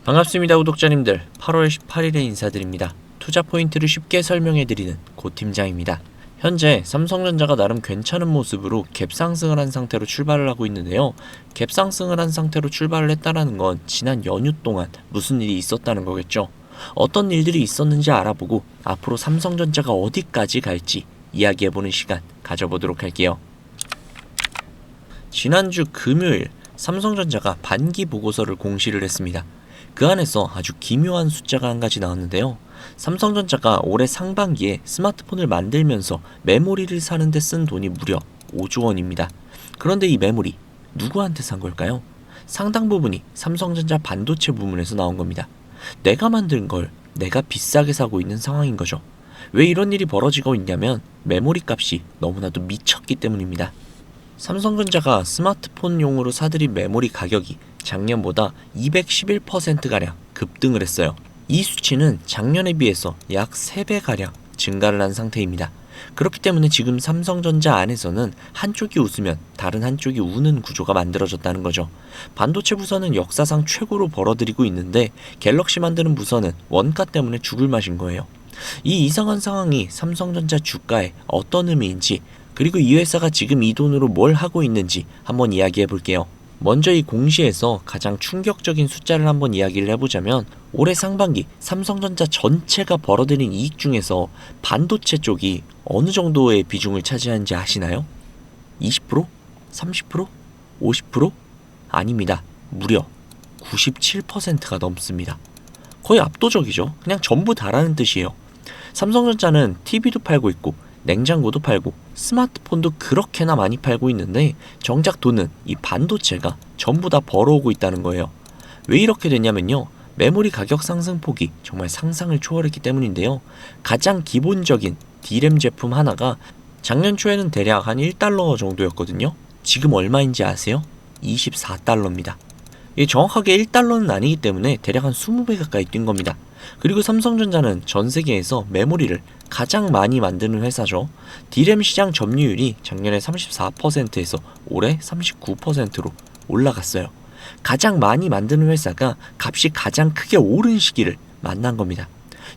반갑습니다 구독자님들. 8월 18일에 인사드립니다. 투자 포인트를 쉽게 설명해드리는 고 팀장입니다. 현재 삼성전자가 나름 괜찮은 모습으로 갭상승을 한 상태로 출발을 하고 있는데요. 갭상승을 한 상태로 출발을 했다는 건 지난 연휴 동안 무슨 일이 있었다는 거겠죠. 어떤 일들이 있었는지 알아보고 앞으로 삼성전자가 어디까지 갈지 이야기해보는 시간 가져보도록 할게요. 지난주 금요일 삼성전자가 반기 보고서를 공시를 했습니다. 그 안에서 아주 기묘한 숫자가 한 가지 나왔는데요. 삼성전자가 올해 상반기에 스마트폰을 만들면서 메모리를 사는데 쓴 돈이 무려 5조 원입니다. 그런데 이 메모리 누구한테 산 걸까요? 상당 부분이 삼성전자 반도체 부문에서 나온 겁니다. 내가 만든 걸 내가 비싸게 사고 있는 상황인 거죠. 왜 이런 일이 벌어지고 있냐면 메모리 값이 너무나도 미쳤기 때문입니다. 삼성전자가 스마트폰용으로 사들인 메모리 가격이 작년보다 211%가량 급등을 했어요. 이 수치는 작년에 비해서 약 3배가량 증가를 한 상태입니다. 그렇기 때문에 지금 삼성전자 안에서는 한쪽이 웃으면 다른 한쪽이 우는 구조가 만들어졌다는 거죠. 반도체 부서는 역사상 최고로 벌어들이고 있는데 갤럭시 만드는 부서는 원가 때문에 죽을 맛인 거예요. 이 이상한 상황이 삼성전자 주가에 어떤 의미인지, 그리고 이 회사가 지금 이 돈으로 뭘 하고 있는지 한번 이야기해 볼게요. 먼저 이 공시에서 가장 충격적인 숫자를 한번 이야기를 해보자면 올해 상반기 삼성전자 전체가 벌어들인 이익 중에서 반도체 쪽이 어느 정도의 비중을 차지하는지 아시나요? 20%? 30%? 50%? 아닙니다. 무려 97%가 넘습니다. 거의 압도적이죠. 그냥 전부 다라는 뜻이에요. 삼성전자는 TV도 팔고 있고 냉장고도 팔고 스마트폰도 그렇게나 많이 팔고 있는데 정작 돈은 이 반도체가 전부 다 벌어오고 있다는 거예요. 왜 이렇게 됐냐면요. 메모리 가격 상승폭이 정말 상상을 초월했기 때문인데요. 가장 기본적인 D램 제품 하나가 작년 초에는 대략 한 1달러 정도였거든요. 지금 얼마인지 아세요? 24달러입니다. 이게 정확하게 1달러는 아니기 때문에 대략 한 20배 가까이 뛴 겁니다. 그리고 삼성전자는 전 세계에서 메모리를 가장 많이 만드는 회사죠. D램 시장 점유율이 작년에 34%에서 올해 39%로 올라갔어요. 가장 많이 만드는 회사가 값이 가장 크게 오른 시기를 만난 겁니다.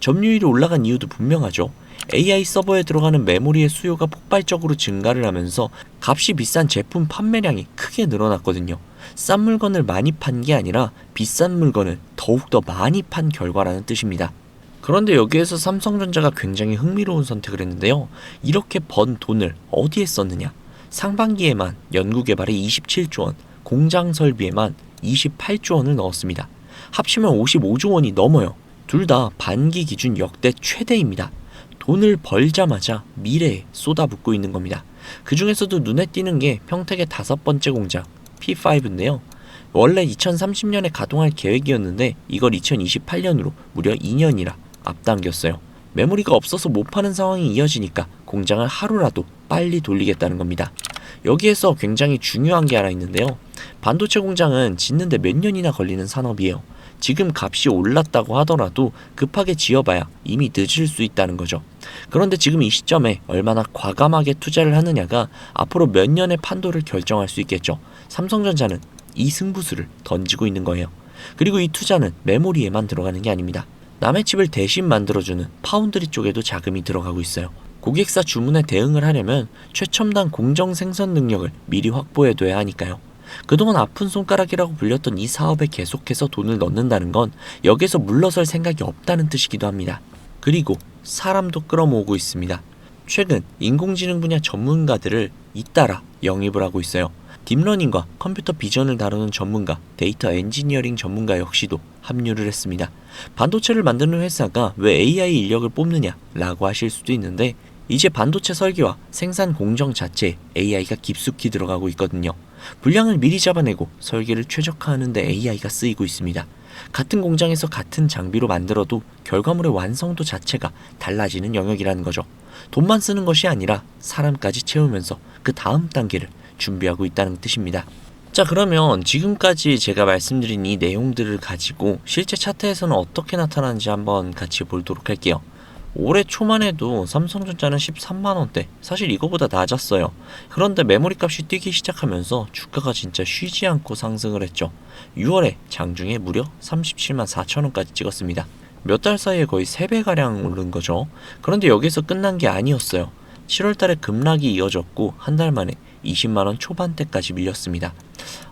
점유율이 올라간 이유도 분명하죠. AI 서버에 들어가는 메모리의 수요가 폭발적으로 증가를 하면서 값이 비싼 제품 판매량이 크게 늘어났거든요. 싼 물건을 많이 판 게 아니라 비싼 물건을 더욱더 많이 판 결과라는 뜻입니다. 그런데 여기에서 삼성전자가 굉장히 흥미로운 선택을 했는데요. 이렇게 번 돈을 어디에 썼느냐? 상반기에만 연구개발에 27조 원, 공장 설비에만 28조 원을 넣었습니다. 합치면 55조 원이 넘어요. 둘 다 반기 기준 역대 최대입니다. 돈을 벌자마자 미래에 쏟아붓고 있는 겁니다. 그 중에서도 눈에 띄는 게 평택의 5번째 공장 P5인데요. 원래 2030년에 가동할 계획이었는데 이걸 2028년으로 무려 2년이나 앞당겼어요. 메모리가 없어서 못 파는 상황이 이어지니까 공장을 하루라도 빨리 돌리겠다는 겁니다. 여기에서 굉장히 중요한 게 하나 있는데요. 반도체 공장은 짓는데 몇 년이나 걸리는 산업이에요. 지금 값이 올랐다고 하더라도 급하게 지어봐야 이미 늦을 수 있다는 거죠. 그런데 지금 이 시점에 얼마나 과감하게 투자를 하느냐가 앞으로 몇 년의 판도를 결정할 수 있겠죠. 삼성전자는 이 승부수를 던지고 있는 거예요. 그리고 이 투자는 메모리에만 들어가는 게 아닙니다. 남의 칩을 대신 만들어주는 파운드리 쪽에도 자금이 들어가고 있어요. 고객사 주문에 대응을 하려면 최첨단 공정 생산 능력을 미리 확보해둬야 하니까요. 그동안 아픈 손가락이라고 불렸던 이 사업에 계속해서 돈을 넣는다는 건 여기서 물러설 생각이 없다는 뜻이기도 합니다. 그리고 사람도 끌어모으고 있습니다. 최근 인공지능 분야 전문가들을 잇따라 영입을 하고 있어요. 딥러닝과 컴퓨터 비전을 다루는 전문가, 데이터 엔지니어링 전문가 역시도 합류를 했습니다. 반도체를 만드는 회사가 왜 AI 인력을 뽑느냐 라고 하실 수도 있는데 이제 반도체 설계와 생산 공정 자체에 AI가 깊숙이 들어가고 있거든요. 분량을 미리 잡아내고 설계를 최적화하는 데 AI가 쓰이고 있습니다. 같은 공장에서 같은 장비로 만들어도 결과물의 완성도 자체가 달라지는 영역이라는 거죠. 돈만 쓰는 것이 아니라 사람까지 채우면서 그 다음 단계를 준비하고 있다는 뜻입니다. 자, 그러면 지금까지 제가 말씀드린 이 내용들을 가지고 실제 차트에서는 어떻게 나타나는지 한번 같이 보도록 할게요. 올해 초만 해도 삼성전자는 13만원대, 사실 이거보다 낮았어요. 그런데 메모리 값이 뛰기 시작하면서 주가가 진짜 쉬지 않고 상승을 했죠. 6월에 장중에 무려 37만 4천원까지 찍었습니다. 몇 달 사이에 거의 3배가량 오른 거죠. 그런데 여기서 끝난 게 아니었어요. 7월달에 급락이 이어졌고 한 달 만에 20만원 초반대까지 밀렸습니다.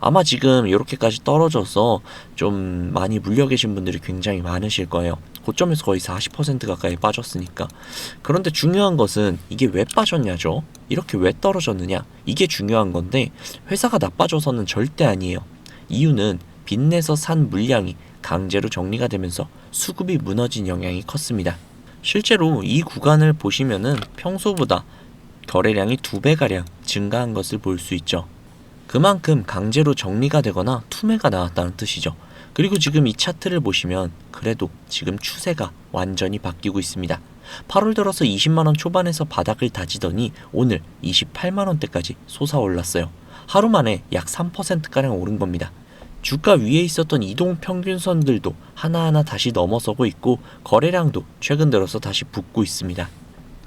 아마 지금 이렇게까지 떨어져서 좀 많이 물려 계신 분들이 굉장히 많으실 거예요. 고점에서 거의 40% 가까이 빠졌으니까. 그런데 중요한 것은 이게 왜 빠졌냐죠. 이렇게 왜 떨어졌느냐, 이게 중요한 건데 회사가 나빠져서는 절대 아니에요. 이유는 빚내서 산 물량이 강제로 정리가 되면서 수급이 무너진 영향이 컸습니다. 실제로 이 구간을 보시면은 평소보다 거래량이 2배가량 증가한 것을 볼 수 있죠. 그만큼 강제로 정리가 되거나 투매가 나왔다는 뜻이죠. 그리고 지금 이 차트를 보시면 그래도 지금 추세가 완전히 바뀌고 있습니다. 8월 들어서 20만원 초반에서 바닥을 다지더니 오늘 28만원대까지 솟아올랐어요. 하루 만에 약 3%가량 오른 겁니다. 주가 위에 있었던 이동평균선들도 하나하나 다시 넘어서고 있고 거래량도 최근 들어서 다시 붙고 있습니다.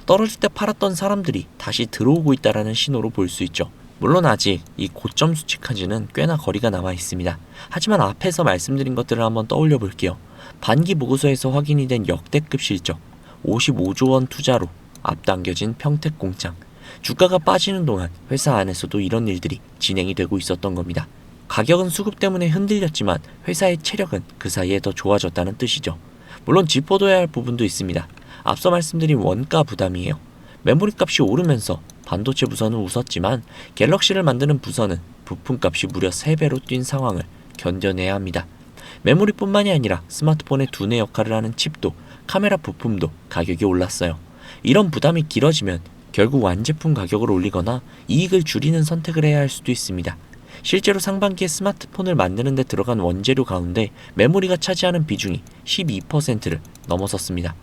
떨어질 때 팔았던 사람들이 다시 들어오고 있다는 신호로 볼 수 있죠. 물론 아직 이 고점 수치까지는 꽤나 거리가 남아 있습니다. 하지만 앞에서 말씀드린 것들을 한번 떠올려 볼게요. 반기 보고서에서 확인이 된 역대급 실적, 55조 원 투자로 앞당겨진 평택공장. 주가가 빠지는 동안 회사 안에서도 이런 일들이 진행이 되고 있었던 겁니다. 가격은 수급 때문에 흔들렸지만 회사의 체력은 그 사이에 더 좋아졌다는 뜻이죠. 물론 짚어둬야 할 부분도 있습니다. 앞서 말씀드린 원가 부담이에요. 메모리 값이 오르면서 반도체 부서는 웃었지만 갤럭시를 만드는 부서는 부품값이 무려 3배로 뛴 상황을 견뎌내야 합니다. 메모리뿐만이 아니라 스마트폰의 두뇌 역할을 하는 칩도, 카메라 부품도 가격이 올랐어요. 이런 부담이 길어지면 결국 완제품 가격을 올리거나 이익을 줄이는 선택을 해야 할 수도 있습니다. 실제로 상반기에 스마트폰을 만드는 데 들어간 원재료 가운데 메모리가 차지하는 비중이 12%를 넘어섰습니다.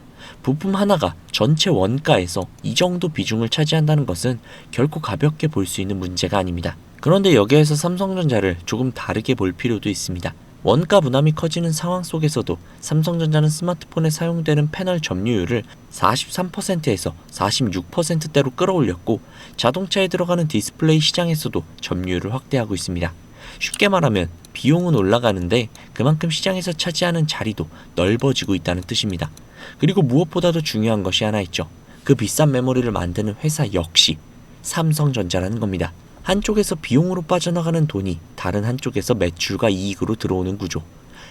부품 하나가 전체 원가에서 이 정도 비중을 차지한다는 것은 결코 가볍게 볼 수 있는 문제가 아닙니다. 그런데 여기에서 삼성전자를 조금 다르게 볼 필요도 있습니다. 원가 부담이 커지는 상황 속에서도 삼성전자는 스마트폰에 사용되는 패널 점유율을 43%에서 46%대로 끌어올렸고 자동차에 들어가는 디스플레이 시장에서도 점유율을 확대하고 있습니다. 쉽게 말하면 비용은 올라가는데 그만큼 시장에서 차지하는 자리도 넓어지고 있다는 뜻입니다. 그리고 무엇보다도 중요한 것이 하나 있죠. 그 비싼 메모리를 만드는 회사 역시 삼성전자라는 겁니다. 한쪽에서 비용으로 빠져나가는 돈이 다른 한쪽에서 매출과 이익으로 들어오는 구조.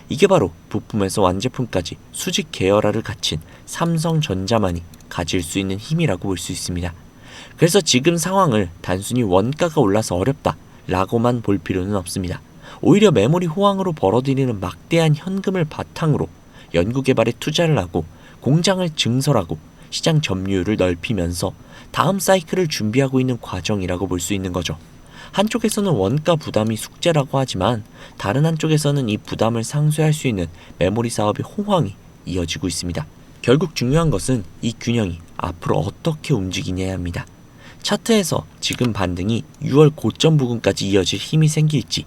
이게 바로 부품에서 완제품까지 수직 계열화를 갖춘 삼성전자만이 가질 수 있는 힘이라고 볼 수 있습니다. 그래서 지금 상황을 단순히 원가가 올라서 어렵다 라고만 볼 필요는 없습니다. 오히려 메모리 호황으로 벌어들이는 막대한 현금을 바탕으로 연구개발에 투자를 하고 공장을 증설하고 시장 점유율을 넓히면서 다음 사이클을 준비하고 있는 과정이라고 볼 수 있는 거죠. 한쪽에서는 원가 부담이 숙제라고 하지만 다른 한쪽에서는 이 부담을 상쇄할 수 있는 메모리 사업의 호황이 이어지고 있습니다. 결국 중요한 것은 이 균형이 앞으로 어떻게 움직이냐야 합니다. 차트에서 지금 반등이 6월 고점 부근까지 이어질 힘이 생길지,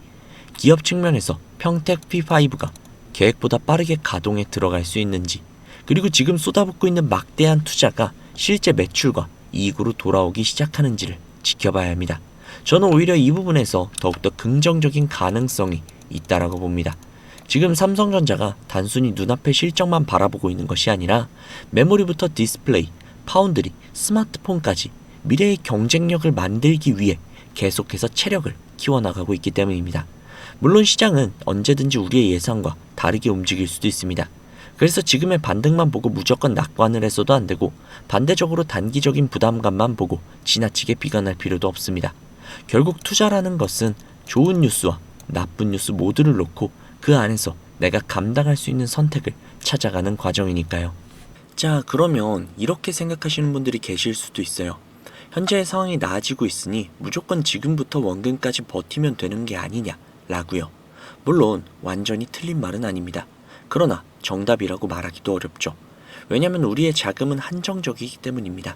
기업 측면에서 평택 P5가 계획보다 빠르게 가동에 들어갈 수 있는지, 그리고 지금 쏟아붓고 있는 막대한 투자가 실제 매출과 이익으로 돌아오기 시작하는지를 지켜봐야 합니다. 저는 오히려 이 부분에서 더욱더 긍정적인 가능성이 있다라고 봅니다. 지금 삼성전자가 단순히 눈앞의 실적만 바라보고 있는 것이 아니라 메모리부터 디스플레이, 파운드리, 스마트폰까지 미래의 경쟁력을 만들기 위해 계속해서 체력을 키워나가고 있기 때문입니다. 물론 시장은 언제든지 우리의 예상과 다르게 움직일 수도 있습니다. 그래서 지금의 반등만 보고 무조건 낙관을 해서도 안 되고 반대적으로 단기적인 부담감만 보고 지나치게 비관할 필요도 없습니다. 결국 투자라는 것은 좋은 뉴스와 나쁜 뉴스 모두를 놓고 그 안에서 내가 감당할 수 있는 선택을 찾아가는 과정이니까요. 자, 그러면 이렇게 생각하시는 분들이 계실 수도 있어요. 현재의 상황이 나아지고 있으니 무조건 지금부터 원금까지 버티면 되는 게 아니냐 라고요. 물론 완전히 틀린 말은 아닙니다. 그러나 정답이라고 말하기도 어렵죠. 왜냐하면 우리의 자금은 한정적이기 때문입니다.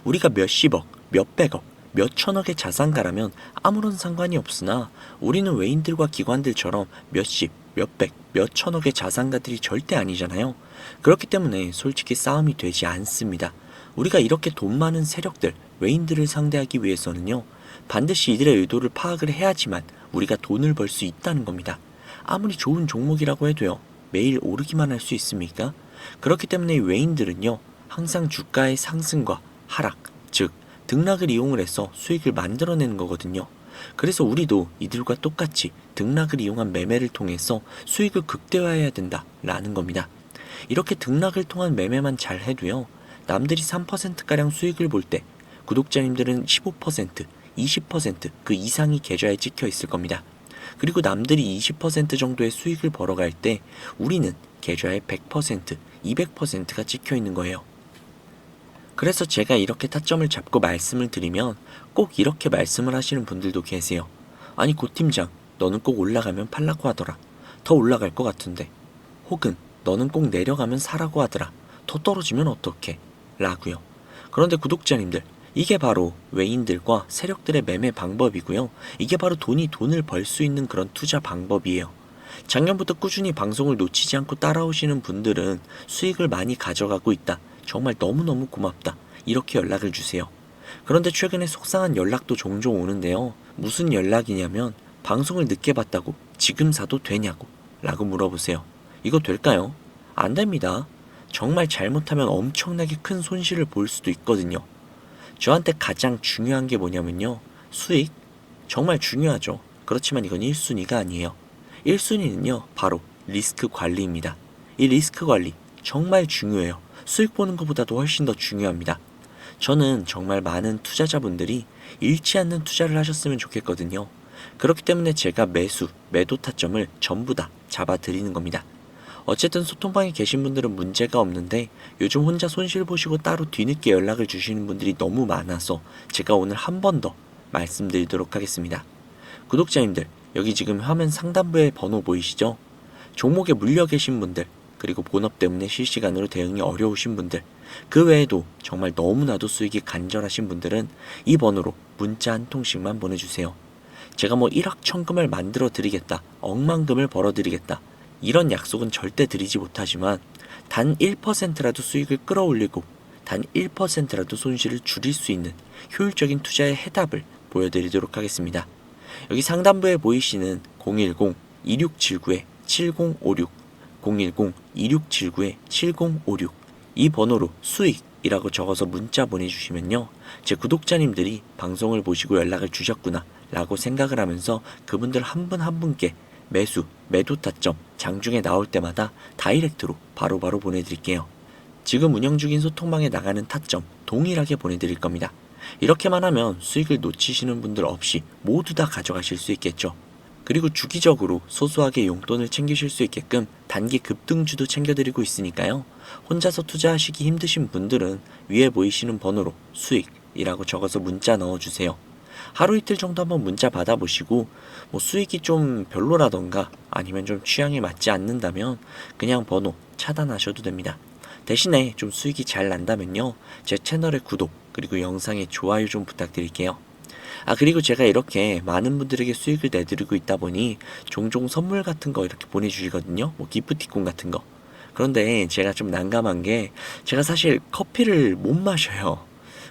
우리가 몇십억, 몇백억, 몇천억의 자산가라면 아무런 상관이 없으나 우리는 외인들과 기관들처럼 몇십, 몇백, 몇 천억의 자산가들이 절대 아니잖아요. 그렇기 때문에 솔직히 싸움이 되지 않습니다. 우리가 이렇게 돈 많은 세력들, 외인들을 상대하기 위해서는요, 반드시 이들의 의도를 파악을 해야지만 우리가 돈을 벌 수 있다는 겁니다. 아무리 좋은 종목이라고 해도요, 매일 오르기만 할 수 있습니까? 그렇기 때문에 이 외인들은요, 항상 주가의 상승과 하락, 즉 등락을 이용을 해서 수익을 만들어내는 거거든요. 그래서 우리도 이들과 똑같이 등락을 이용한 매매를 통해서 수익을 극대화해야 된다라는 겁니다. 이렇게 등락을 통한 매매만 잘 해도요, 남들이 3%가량 수익을 볼 때 구독자님들은 15%, 20%그 이상이 계좌에 찍혀 있을 겁니다. 그리고 남들이 20% 정도의 수익을 벌어갈 때 우리는 계좌에 100%, 200%가 찍혀 있는 거예요. 그래서 제가 이렇게 타점을 잡고 말씀을 드리면 꼭 이렇게 말씀을 하시는 분들도 계세요. 아니 고 팀장, 너는 꼭 올라가면 팔라고 하더라. 더 올라갈 것 같은데. 혹은 너는 꼭 내려가면 사라고 하더라. 더 떨어지면 어떡해? 라고요. 그런데 구독자님들, 이게 바로 외인들과 세력들의 매매 방법이고요. 이게 바로 돈을 벌 수 있는 그런 투자 방법이에요. 작년부터 꾸준히 방송을 놓치지 않고 따라오시는 분들은 수익을 많이 가져가고 있다. 정말 너무너무 고맙다. 이렇게 연락을 주세요. 그런데 최근에 속상한 연락도 종종 오는데요. 무슨 연락이냐면 방송을 늦게 봤다고 지금 사도 되냐고 라고 물어보세요. 이거 될까요? 안 됩니다. 정말 잘못하면 엄청나게 큰 손실을 볼 수도 있거든요. 저한테 가장 중요한 게 뭐냐면요. 수익? 정말 중요하죠. 그렇지만 이건 1순위가 아니에요. 1순위는요. 바로 리스크 관리입니다. 이 리스크 관리 정말 중요해요. 수익 보는 것보다도 훨씬 더 중요합니다. 저는 정말 많은 투자자분들이 잃지 않는 투자를 하셨으면 좋겠거든요. 그렇기 때문에 제가 매도 타점을 전부 다 잡아드리는 겁니다. 어쨌든 소통방에 계신 분들은 문제가 없는데 요즘 혼자 손실 보시고 따로 뒤늦게 연락을 주시는 분들이 너무 많아서 제가 오늘 한 번 더 말씀드리도록 하겠습니다. 구독자님들, 여기 지금 화면 상단부에 번호 보이시죠? 종목에 물려 계신 분들, 그리고 본업 때문에 실시간으로 대응이 어려우신 분들, 그 외에도 정말 너무나도 수익이 간절하신 분들은 이 번호로 문자 한 통씩만 보내주세요. 제가 뭐 1억 천금을 만들어 드리겠다, 억만금을 벌어 드리겠다, 이런 약속은 절대 드리지 못하지만 단 1%라도 수익을 끌어올리고 단 1%라도 손실을 줄일 수 있는 효율적인 투자의 해답을 보여드리도록 하겠습니다. 여기 상단부에 보이시는 010-2679-7056 010-2679-7056 이 번호로 수익이라고 적어서 문자 보내주시면요, 제 구독자님들이 방송을 보시고 연락을 주셨구나 라고 생각을 하면서 그분들 한 분 한 분께 매도 타점 장중에 나올 때마다 다이렉트로 바로바로 보내드릴게요. 지금 운영 중인 소통방에 나가는 타점 동일하게 보내드릴 겁니다. 이렇게만 하면 수익을 놓치시는 분들 없이 모두 다 가져가실 수 있겠죠. 그리고 주기적으로 소소하게 용돈을 챙기실 수 있게끔 단기 급등주도 챙겨드리고 있으니까요. 혼자서 투자하시기 힘드신 분들은 위에 보이시는 번호로 수익이라고 적어서 문자 넣어주세요. 하루 이틀 정도 한번 문자 받아보시고 뭐 수익이 좀 별로라던가 아니면 좀 취향에 맞지 않는다면 그냥 번호 차단하셔도 됩니다. 대신에 좀 수익이 잘 난다면요, 제 채널의 구독 그리고 영상의 좋아요 좀 부탁드릴게요. 그리고 제가 이렇게 많은 분들에게 수익을 내드리고 있다 보니 종종 선물 같은 거 이렇게 보내주시거든요. 뭐 기프티콘 같은 거. 그런데 제가 좀 난감한 게 제가 사실 커피를 못 마셔요.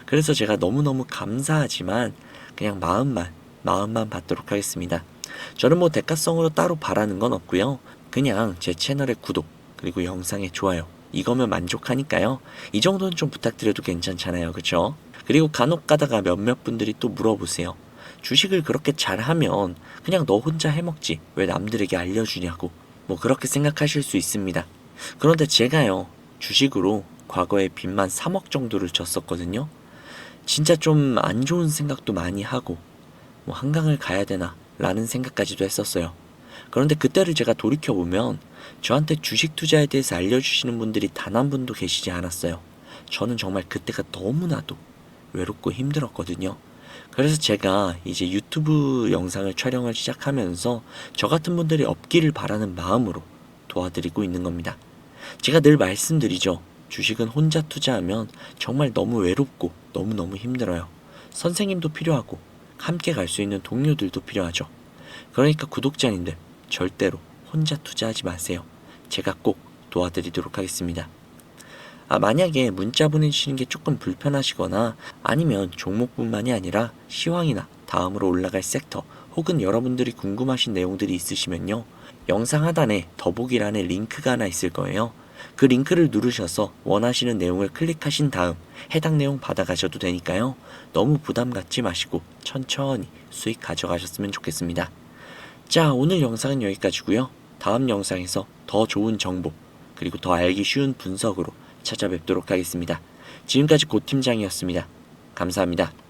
그래서 제가 너무너무 감사하지만 그냥 마음만 받도록 하겠습니다. 저는 뭐 대가성으로 따로 바라는 건 없고요. 그냥 제 채널의 구독 그리고 영상의 좋아요 이거면 만족하니까요. 이 정도는 좀 부탁드려도 괜찮잖아요. 그쵸? 그리고 간혹 가다가 몇몇 분들이 또 물어보세요. 주식을 그렇게 잘하면 그냥 너 혼자 해먹지 왜 남들에게 알려주냐고 뭐 그렇게 생각하실 수 있습니다. 그런데 제가요, 주식으로 과거에 빚만 3억 정도를 졌었거든요. 진짜 좀 안 좋은 생각도 많이 하고 뭐 한강을 가야 되나 라는 생각까지도 했었어요. 그런데 그때를 제가 돌이켜보면 저한테 주식 투자에 대해서 알려주시는 분들이 단 한 분도 계시지 않았어요. 저는 정말 그때가 너무나도 외롭고 힘들었거든요. 그래서 제가 이제 유튜브 영상을 촬영을 시작하면서 저 같은 분들이 없기를 바라는 마음으로 도와드리고 있는 겁니다. 제가 늘 말씀드리죠. 주식은 혼자 투자하면 정말 너무 외롭고 너무너무 힘들어요. 선생님도 필요하고 함께 갈 수 있는 동료들도 필요하죠. 그러니까 구독자님들 절대로 혼자 투자하지 마세요. 제가 꼭 도와드리도록 하겠습니다. 만약에 문자 보내주시는 게 조금 불편하시거나 아니면 종목뿐만이 아니라 시황이나 다음으로 올라갈 섹터 혹은 여러분들이 궁금하신 내용들이 있으시면요. 영상 하단에 더보기란에 링크가 하나 있을 거예요. 그 링크를 누르셔서 원하시는 내용을 클릭하신 다음 해당 내용 받아가셔도 되니까요. 너무 부담 갖지 마시고 천천히 수익 가져가셨으면 좋겠습니다. 자, 오늘 영상은 여기까지고요. 다음 영상에서 더 좋은 정보 그리고 더 알기 쉬운 분석으로 찾아뵙도록 하겠습니다. 지금까지 고 팀장이었습니다. 감사합니다.